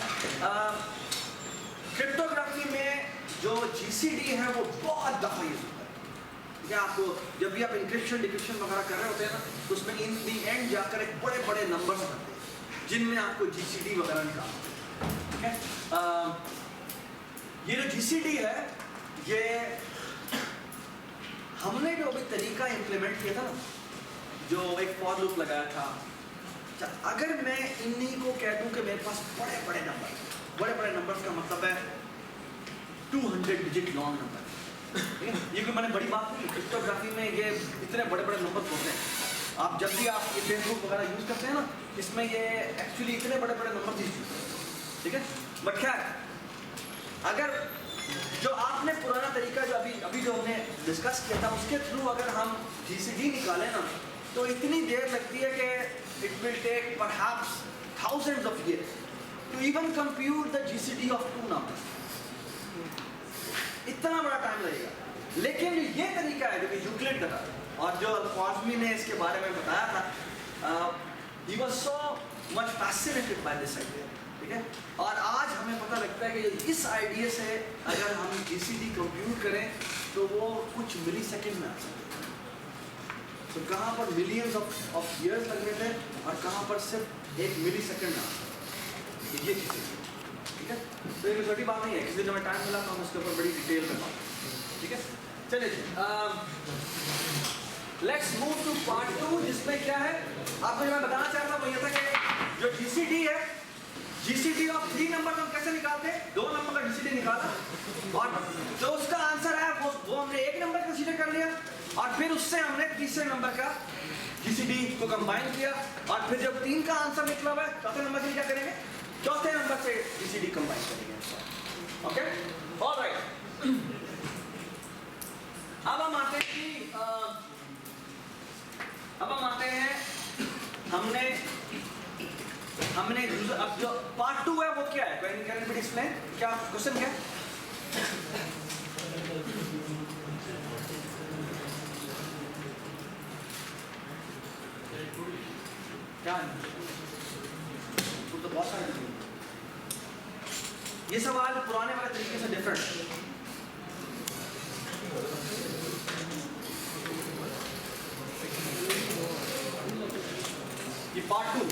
Speaker 1: क्रिप्टोग्राफी में जो जीसीडी है वो बहुत दफ़ा यूज होता है, ठीक है? आपको जब भी आप इंक्रिप्शन डिक्रिप्शन वगैरह कर रहे होते हैं ना, तो उसमें इन दी एंड जाकर एक बड़े बड़े नंबर्स बनते हैं जिनमें आपको जीसीडी वगैरह निकालना है, ठीक है? ये जो जीसीडी है, ये हमने जो अभी तरीका इम्प्लीमेंट किया था ना, जो एक फॉर लूप लगाया था, अगर मैं इन्हीं को कह दूं कि मेरे पास बड़े बड़े नंबर्स का मतलब है 200 डिजिट लॉन्ग नंबर, ये कोई मैंने बड़ी बात नहीं। क्रिप्टोग्राफी में ये इतने बड़े बड़े नंबर होते हैं, आप जब भी आप ये फेसबुक वगैरह यूज़ करते हैं ना, इसमें ये एक्चुअली इतने बड़े बड़े नंबर यूज होते हैं, ठीक है? बट खैर, अगर जो आपने पुराना तरीका जो अभी जो हमने डिस्कस किया था, उसके थ्रू अगर हम जीसीडी निकालें ना, तो इतनी देर लगती है कि it will take perhaps thousands of years to even compute the GCD of two numbers. इतना बड़ा टाइम लगेगा, लेकिन ये तरीका है जो कि यूक्लिड का था और जो अल-ख्वाज़मी ने इसके बारे में बताया था, he was so much fascinated by this idea, ठीक है। और आज हमें पता लगता है कि इस आइडिया से अगर हम GCD कंप्यूट करें तो वो कुछ मिली सेकेंड में आ सकता है। तो कहाँ पर मिलियंस ऑफ ईयर्स लग रहे थे और कहाँ पर सिर्फ एक मिली सेकेंड में आ सकता है, ये चीज़ें, ठीक है। तो ये छोटी बात नहीं है, किसी दिन हमें टाइम मिला तो हम इसके ऊपर बड़ी डिटेल में बात, ठीक है। चलिए जी, लेट्स मूव टू पार्ट 2, जिसमें क्या है आपको जो मैं बताना चाहता हूँ वो ये था कि जो GCD है, GCD ऑफ 3 नंबर हम कैसे निकालते हैं, 2 नंबर का GCD निकाला और जो उसका आंसर है वो हमने 1 नंबर कंसीडर कर लिया और फिर उससे हमने तीसरे नंबर का GCD को कंबाइन किया और फिर जब 3 का आंसर निकला हुआ है चौथे नंबर से क्या करेंगे, चौथे नंबर से GCD कंबाइन करेंगे। Okay, alright. अब हम आते हैं कि हमने अब जो पार्ट 2 है वो क्या है, कैन एनीबॉडी एक्सप्लेन, क्या क्वेश्चन क्या है? क्या है? तो बहुत सारे ये सवाल पुराने वाले तरीके से डिफरेंट है। ये part 2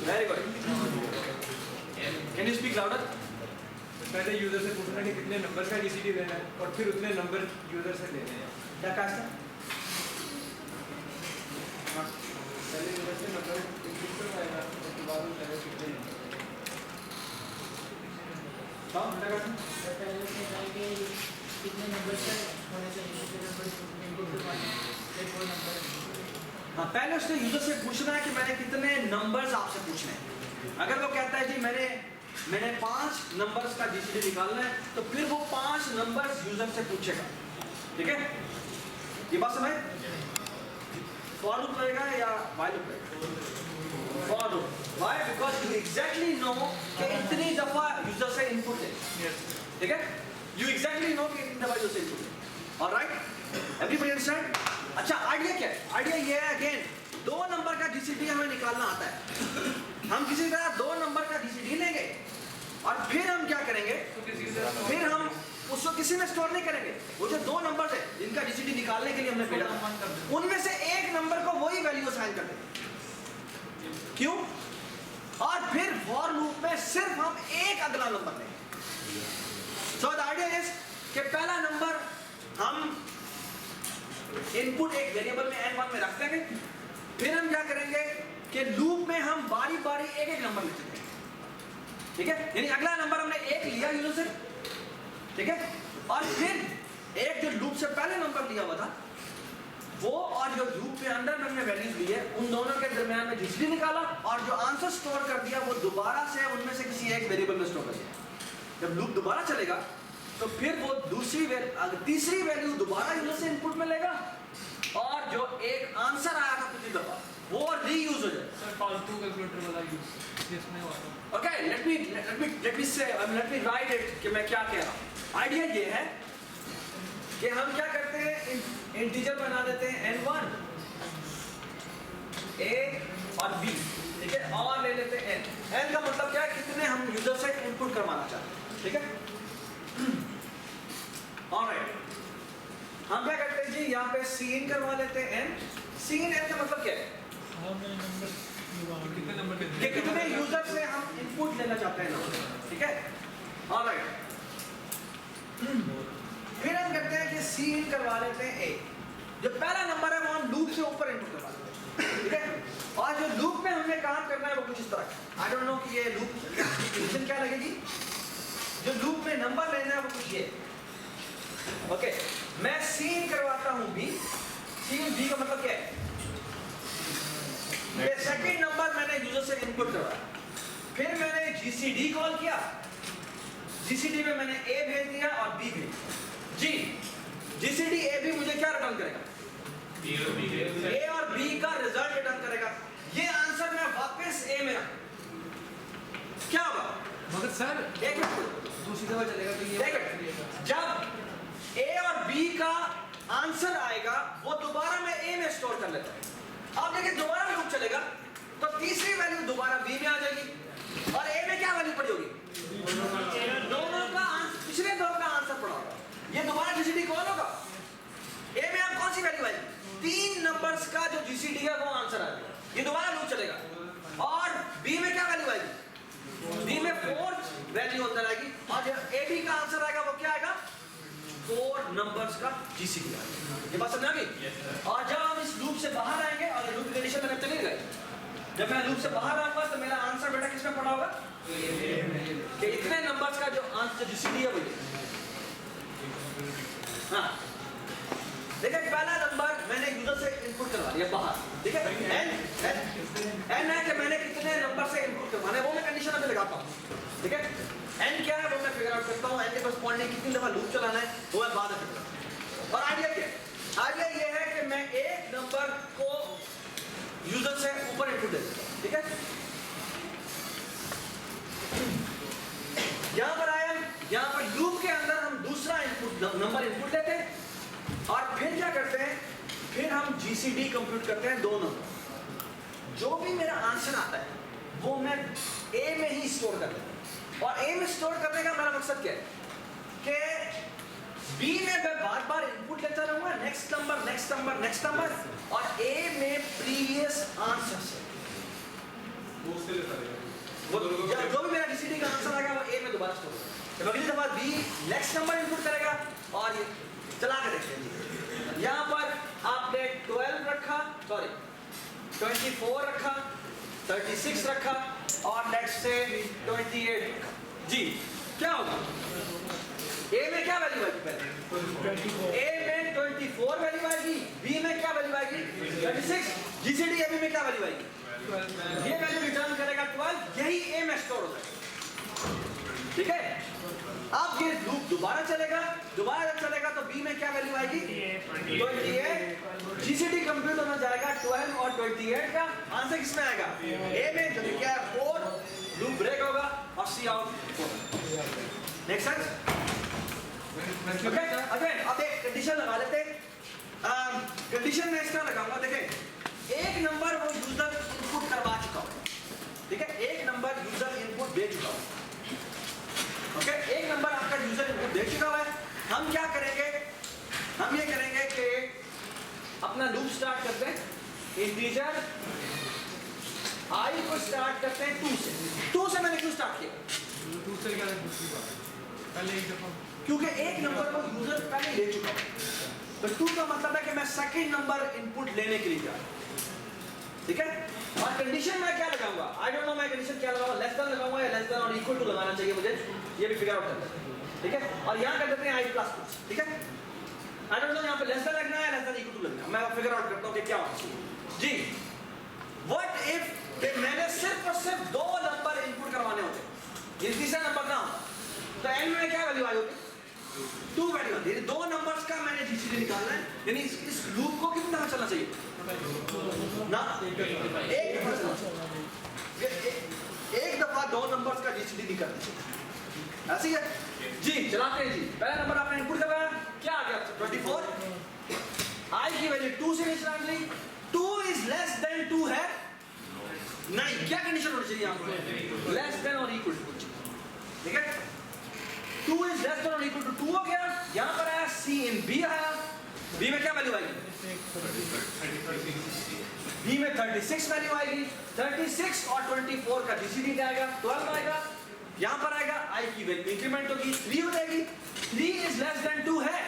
Speaker 1: very good, can you speak louder?
Speaker 3: पहले यूजर से पूछना कि कितने नंबर का GCD देना है और फिर उतने नंबर यूजर से लेने हैं।
Speaker 1: क्या कहा था?
Speaker 3: पहले यूजर से नंबर इंक्रीज करवाएगा, उसके बाद वो करेगा कितने नंबर।
Speaker 1: हाँ, क्या कहा था?
Speaker 5: पहले से जाएंगे कितने नंबर से होने चाहिए, कितने नंबर इनपुट करवाने हैं, फिर वो नंबर।
Speaker 1: हाँ, पहले उसने यूजर से पूछना है कि मैंने कितने नंबर्स आपसे पूछने हैं। अगर वो कहता है जी मैंने 5 नंबर्स का GCD निकालना है तो फिर वो 5 नंबर्स यूजर से पूछेगा, ठीक है। ये बात समझ? फॉर लूप रहेगा या व्हाइल लूप रहेगा? For loop. Why? Because you exactly know कि इतनी दफा यूजर से इनपुट है, ठीक है। यू एग्जैक्टली नो कि इतनी दफा यूजर से इनपुट है। Alright, everybody understand? अच्छा, आइडिया क्या है? आइडिया ये है, अगेन 2 नंबर का GCD हमें निकालना आता है। हम किसी तरह 2 नंबर का GCD लेंगे और फिर हम क्या करेंगे, फिर हम उसको किसी में स्टोर नहीं करेंगे। वो जो 2 नंबर है जिनका GCD निकालने के लिए हमने भेजा उनमें से एक नंबर को वही वैल्यू असाइन कर देंगे। क्यों? और फिर फॉर लूप में सिर्फ हम एक अगला नंबर लेंगे। सो द आइडिया इज कि पहला नंबर हम इनपुट एक वेरिएबल में n1 में रख देंगे, फिर हम क्या करेंगे कि लूप में हम बारी बारी एक नंबर लेते हैं, ठीक है। यानी अगला नंबर हमने 1 लिया यूजर से, ठीक है, और फिर एक जो लूप से पहले नंबर लिया हुआ था वो और जो लूप के अंदर में हमने वैल्यूज ली है उन दोनों के दरमियान में GCD निकाला और जो आंसर स्टोर कर दिया वो दोबारा से उनमें से किसी एक वेरिएबल में स्टोर कर दिया। जब लूप दोबारा चलेगा तो फिर वो तीसरी वैल्यू दोबारा यूजर से इनपुट में लेगा और जो एक आंसर आया था पिछली दफा वो रीयूज हो जाए।
Speaker 6: सर फालतू कैलकुलेटर वाला यूज जिसमें हुआ था।
Speaker 1: Okay, let me right it कि मैं क्या कह रहा हूँ। आइडिया ये है कि हम क्या करते हैं, इंटीजर बना देते हैं n1 a और b, ठीक है, और ले लेते हैं n का मतलब क्या है, कितने हम यूजर से इनपुट करवाना चाहते हैं, ठीक है। ऑलराइट, हम क्या करते हैं जी, यहाँ पे cin करवा लेते हैं n का मतलब क्या है,
Speaker 6: कितने नंबर के
Speaker 1: कि कितने यूजर से हम इनपुट लेना चाहते हैं, ठीक है। ऑलराइट, फिर हम करते हैं कि cin करवा लेते हैं a। जो पहला नंबर है वो हम लूप से ऊपर इनपुट करवा लेते हैं, ठीक है। और जो लूप में हमने काम करना है वो कुछ इस तरह का, आई डोंट नो कि ये लूप कंडीशन क्या लगेगी। जो लूप में नंबर लेना है वो कुछ ये, ओके। मैं cin करवाता हूँ b का मतलब क्या है, ये सेकंड नंबर मैंने यूजर से इनपुट करवाया, फिर मैंने GCD कॉल किया, जीसीडी में मैंने ए भेज दिया और बी भेज दिया। जी जीसीडी ए बी मुझे क्या रिटर्न करेगा? ए और बी का रिजल्ट रिटर्न करेगा। ये आंसर मैं वापस ए में रखूं, क्या होगा?
Speaker 4: मगर सर
Speaker 1: एक मिनट,
Speaker 6: दूसरी दफा चलेगा तो ये
Speaker 1: जब ए और बी का आंसर आएगा वो दोबारा मैं ए में स्टोर कर लेता हूं। अब देखिए दोबारा लूप चलेगा तो तीसरी वैल्यू दोबारा बी में आ जाएगी और ए में क्या वैल्यू पड़ी होगी? दोनों का पिछले दो का आंसर पड़ा होगा। ये दोबारा जीसीडी कौन होगा? ए में आप कौन सी वैल्यू आएगी? 3 नंबर्स का जो जीसीडी है वो आंसर आएगा। ये दोबारा लूप चलेगा और बी में क्या वैल्यू आएगी? बी में 4th वैल्यू अंदर आएगी और जब ए बी का आंसर आएगा वो क्या आएगा? 4 नंबर्स का जीसीडी आएगा। ये बात समझ आ गई? और जब हम इस लूप से बाहर आएंगे और लूप की कंडीशन में चले गए, जब मैं लूप से बाहर आऊंगा तो मेरा आंसर बेटा किसमें पड़ा होगा? कि इतने नंबर्स का जो आंसर जीसीडी है वो ये। हाँ देखिए पहला नंबर मैंने यूजर से इनपुट करवा लिया बाहर, ठीक है? एन है कि मैंने कितने नंबर से इनपुट करवाने वो मैं कंडीशन अभी लगाता हूँ, ठीक है? एन क्या है वो मैं फिगर आउट करता हूँ। एन के कॉरस्पॉन्डिंग कितनी दफा लूप चलाना है वो मैं बाद में फिगर आउट करता हूँ। और आइडिया क्या है? आइडिया ये है कि मैं एक नंबर को यूजर से ऊपर इनपुट दे देता हूँ, ठीक है? यहाँ पर आया, यहाँ पर लूप के अंदर हम दूसरा इनपुट नंबर इनपुट लेते हैं और फिर क्या करते हैं? फिर हम जीसीडी कंप्यूट करते हैं दोनों। जो भी मेरा आंसर आता है वो मैं ए में ही स्टोर कर लेता हूँ। और ए में स्टोर करने का मेरा मकसद क्या है? कि बी में मैं बार बार इनपुट लेता रहूंगा, next number next number next number, और ए में प्रीवियस आंसर से वो जो भी मेरा जीसीडी का आंसर आएगा वो ए में दोबारा स्टोर होगा। जब अगली दफा बी नेक्स्ट नंबर इनपुट करेगा और ये चला के देखते हैं। यहाँ पर आपने 12 रखा, सॉरी 24 रखा, 36 रखा और लेट्स से 28 रखा। जी क्या होगा? ए में क्या वैल्यू आएगी? पहले ए में 24 वैल्यू आएगी, बी में क्या वैल्यू आएगी? 36। जीसीडी ए बी में क्या वैल्यू आएगी? ये वैल्यू रिटर्न करेगा 12, यही ए में स्टोर हो जाएगा, ठीक है? अब ये लूप दोबारा चलेगा, दोबारा जब चलेगा तो बी में क्या वैल्यू आएगी? 28। जीसीडी कंप्यूट होना जाएगा 12 और 28 का आंसर किसमें आएगा? ए में, जो क्या है 4, लूप ब्रेक होगा और C out 4। Next sense? Okay again अब एक कंडीशन लगा लेते हैं। कंडीशन में इसका लगाऊंगा, देखें एक नंबर वो यूजर इनपुट करवा चुका हो, ठीक है? एक नंबर यूजर इनपुट दे चुका हो, ओके? एक नंबर आपका यूजर इनपुट दे चुका है। हम क्या करेंगे? हम ये करेंगे कि अपना लूप स्टार्ट करते हैं, इंटीजर आई को स्टार्ट करते हैं 2 से। 2 से मैंने क्यों स्टार्ट किया?
Speaker 4: दूसरे क्या दूसरी बात पहले एक दफा
Speaker 1: क्योंकि एक नंबर को यूजर पहले ले चुका हूं, तो 2 का मतलब है कि मैं सेकंड नंबर इनपुट लेने के लिए जा रहा हूं, ठीक है? और कंडीशन मैं क्या लगाऊंगा? आई डोंट नो मैं कंडीशन क्या लगाऊंगा, लेस देन लगाऊंगा या लेस देन और इक्वल टू लगाना चाहिए मुझे, ये भी फिगर आउट करना है, ठीक है? और यहां कर देते हैं i++, ठीक है? आई डोंट नो यहां पे लेस देन लगना है या लेस देन इक्वल टू लगना है, मैं फिगर आउट करता हूं कि क्या होना चाहिए। जी व्हाट इफ कि मैंने सिर्फ और सिर्फ 2 नंबर इनपुट करवाने होते, ये तीसरा नंबर ना होता, तो एन में क्या वैल्यू आई होगी? 2 वैल्यू आती है। 2 नंबर्स का मैंने जीसीडी निकालना है, यानी इस लूप को कितना दफा चलना चाहिए? ना एक दफा चलना चाहिए। एक दफा 2 नंबर्स का जीसीडी नहीं करना चाहिए, ऐसे ही है जी? चलाते हैं जी। पहला नंबर आपने इनपुट करवाया, क्या आ गया? 24। आई की वैल्यू 2 से नहीं चलानी चाहिए, 2 इज लेस देन 2 है नहीं, क्या कंडीशन होनी चाहिए आपको? लेस देन और इक्वल टू, ठीक है? 2 इज लेस देन और इक्वल टू 2 हो गया। यहां पर आया सी इन बी, आया बी में क्या वैल्यू आएगी? बी में 36 वैल्यू आएगी। 36 और 24 का जीसीडी आएगा 12 आएगा। यहां पर आएगा आई की वैल्यू इंक्रीमेंट होगी 3 हो जाएगी। 3 इज लेस देन 2 है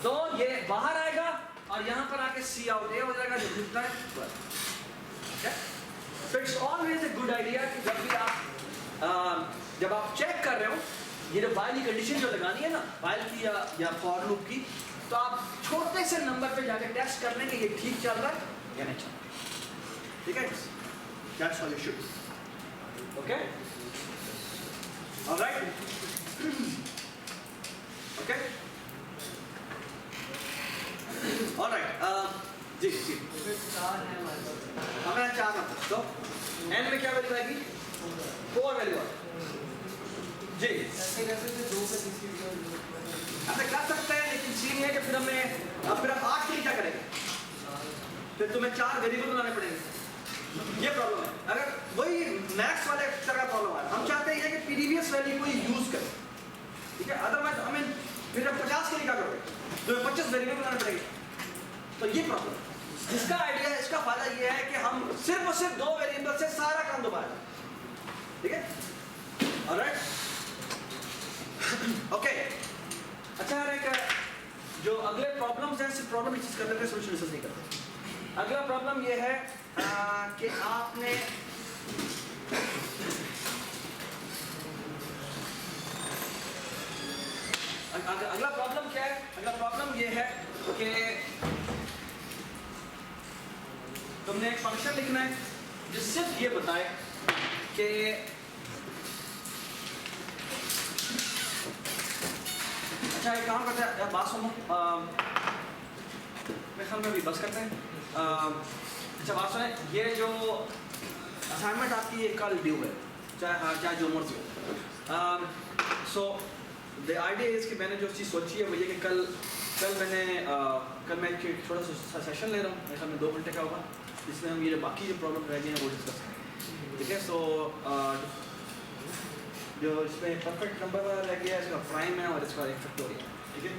Speaker 1: तो ये बाहर आएगा और यहां पर आके सी आउट ए हो जाएगा, जो कितना है 12। So it's always a good idea कि जब आप चेक कर रहे हो ये जो while की कंडीशन जो लगानी है ना, while की या for loop की, तो आप छोटे से नंबर पे जाके टेस्ट कर लेंगे ये ठीक चल रहा है या नहीं चल रहा, ठीक है? That's how you should. Okay? Alright, okay, alright, जी जी, हमें 4 नंबर, तो n में क्या वैल्यू आएगी? 4 वैल्यू जी। ऐसे कर सकते हैं, लेकिन सीन ये है कि फिर हम 8 के लिए क्या करेंगे? फिर तुम्हें 4 वेरिएबल बनाने पड़ेंगे, ये प्रॉब्लम है। अगर वही मैथ्स वाले तरह का प्रॉब्लम है, हम चाहते हैं कि प्रीवियस वैल्यू को यूज करें, ठीक है, अदरवाइज हमें फिर हम 50 के लिए क्या करोगे? तुम्हें 25 वेरिएबल बनाने पड़ेंगे, तो ये प्रॉब्लम है। इसका आइडिया, इसका फायदा ये है कि हम सिर्फ और सिर्फ 2 वेरिएबल से सारा काम दोबारा, ठीक है, ऑलराइट, ओके। अच्छा यार, एक जो अगले प्रॉब्लम्स हैं, सिर्फ प्रॉब्लम ही चीज कर लेते हैं, सोल्यूशन नहीं करते। अगला प्रॉब्लम ये है कि आपने अगला प्रॉब्लम क्या है? अगला प्रॉब्लम ये है कि तुमने एक फंक्शन लिखना है जो सिर्फ ये बताए कि अच्छा एक काम करते हैं, बात सुनो, मेरे ख्याल में भी बस करते हैं। अच्छा बात सुने, ये जो असाइनमेंट आपकी ये कल ड्यू है, चाहे जो मर्जी हो। सो द आइडिया इज़ कि मैंने जो चीज़ सोची है वो ये कि कल मैं एक छोटा सा सेशन ले रहा हूँ, मेरे ख्याल में 2 घंटे का होगा, जिसमें हम ये जो बाकी जो प्रॉब्लम रह गए हैं वो डिस्कस करेंगे, ठीक है। सो जो इसमें परफेक्ट नंबर वाला रह गया है, इसका प्राइम है और इसका एक फैक्टोरियल, ठीक है।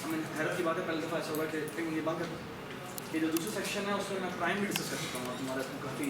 Speaker 1: हमें हैरत की बात है, पहली दफ़ा ऐसा हुआ कि ये बात है कि जो दूसरा सेक्शन है उसमें मैं प्राइम भी डिस्कस कर सकता हूँ, तुम्हारा काफ़ी